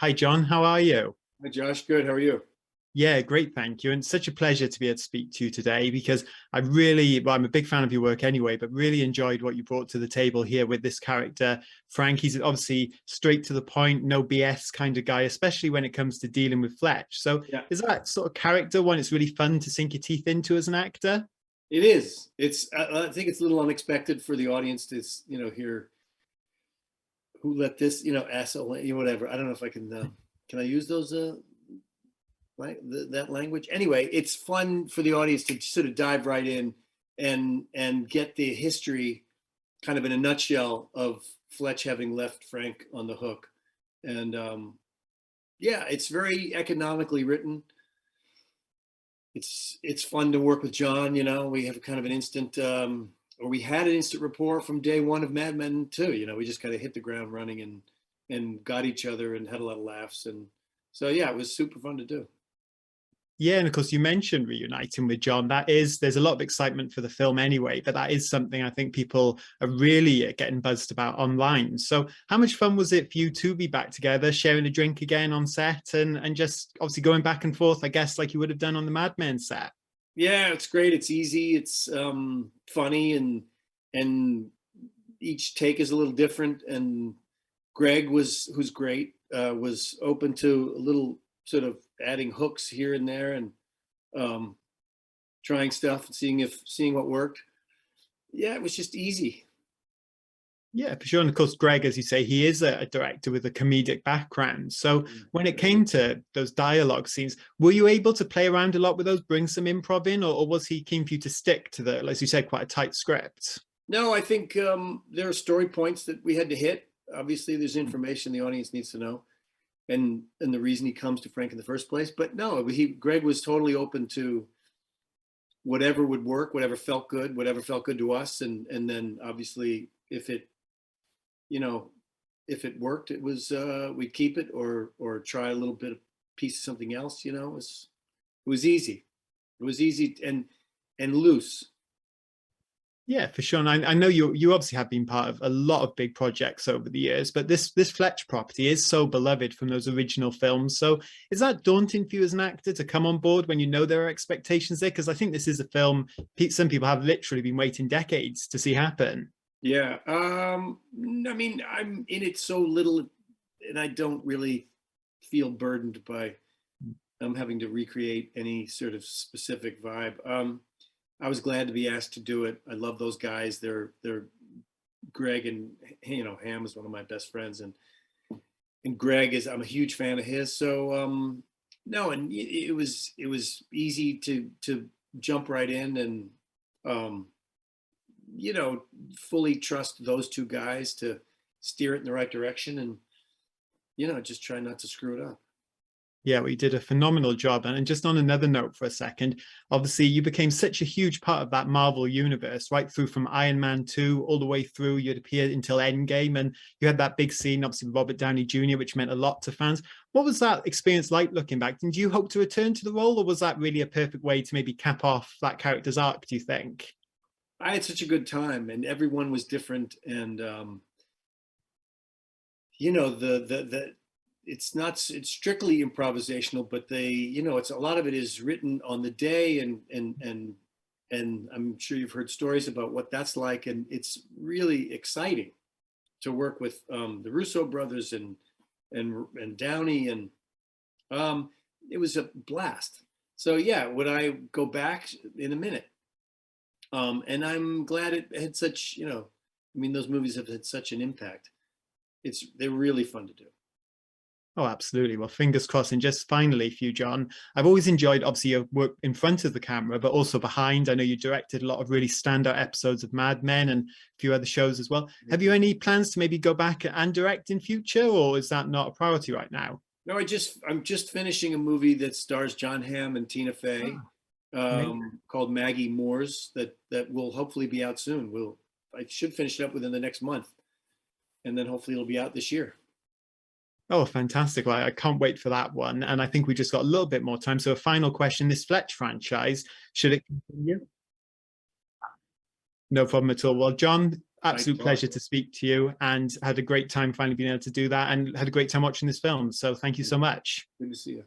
Hi, John. How are you? Hi, Josh. Good. How are you? Yeah, great. Thank you. And such a pleasure to be able to speak to you today because well, I'm a big fan of your work anyway, but really enjoyed what you brought to the table here with this character. Frank, he's obviously straight to the point, no BS kind of guy, especially when it comes to dealing with Fletch. So Yeah, is that sort of character one it's really fun to sink your teeth into as an actor? it is. I think it's a little unexpected for the audience to, hear who let this, asshole, whatever. I don't know if I can I use those, that language? Anyway, it's fun for the audience to sort of dive right in and get the history kind of in a nutshell of Fletch having left Frank on the hook. And yeah, it's very economically written. It's fun to work with John. We have kind of an instant, or we had an instant rapport from day one of Mad Men too. We just kind of hit the ground running and got each other and had a lot of laughs. And so yeah, it was super fun to do. Yeah, and of course you mentioned reuniting with John. There's a lot of excitement for the film anyway, but that is something I think people are really getting buzzed about online. So how much fun was it for you to be back together, sharing a drink again on set and just obviously going back and forth, I guess, like you would have done on the Mad Men set? Yeah, it's great. It's easy. It's funny and each take is a little different. And who's great, was open to a little sort of adding hooks here and there and um, trying stuff and seeing what worked. Yeah, it was just easy. Yeah, for sure. And of course, Greg, as you say, he is a director with a comedic background. So when it came to those dialogue scenes, were you able to play around a lot with those, bring some improv in, or was he keen for you to stick to as you said, quite a tight script? No, I think there are story points that we had to hit. Obviously, there's information the audience needs to know, and the reason he comes to Frank in the first place. But no, Greg was totally open to whatever would work, whatever felt good to us, and then obviously you know, if it worked, it was we'd keep it or try a little bit of piece of something else. It was easy. It was easy and loose. Yeah, for sure. And I know you obviously have been part of a lot of big projects over the years, but this Fletch property is so beloved from those original films. So is that daunting for you as an actor to come on board when you know there are expectations there? Because I think this is a film some people have literally been waiting decades to see happen. Yeah. I mean, I'm in it so little, and I don't really feel burdened by having to recreate any sort of specific vibe. I was glad to be asked to do it. I love those guys. They're Greg and Hamm is one of my best friends, and Greg is I'm a huge fan of his. So no, and it was easy to jump right in and um, fully trust those two guys to steer it in the right direction and just try not to screw it up. Yeah, well, you did a phenomenal job. And just on another note for a second, obviously you became such a huge part of that Marvel universe, right through from Iron Man 2 all the way through. You'd appeared until Endgame, and you had that big scene, obviously, with Robert Downey Jr., which meant a lot to fans. What was that experience like looking back? Did you hope to return to the role, or was that really a perfect way to maybe cap off that character's arc, do you think? I had such a good time, and everyone was different, and the it's strictly improvisational, but it's a lot of it is written on the day, and I'm sure you've heard stories about what that's like, and it's really exciting to work with the Russo brothers and Downey, and it was a blast. So yeah, would I go back in a minute? And I'm glad it had such, I mean, those movies have had such an impact. They're really fun to do. Oh, absolutely. Well, fingers crossed. And just finally, for you, John, I've always enjoyed obviously your work in front of the camera, but also behind. I know you directed a lot of really standout episodes of Mad Men and a few other shows as well. Have you any plans to maybe go back and direct in future, or is that not a priority right now? No, I'm just finishing a movie that stars John Hamm and Tina Fey, Oh, amazing. called Maggie Moores that will hopefully be out soon. I should finish it up within the next month, and then hopefully it'll be out this year. Oh, fantastic. Well, I can't wait for that one. And I think we just got a little bit more time. So a final question, this Fletch franchise, should it continue? No problem at all. Well, John, absolute pleasure to speak to you, and had a great time finally being able to do that, and had a great time watching this film. So thank you so much. Good to see you.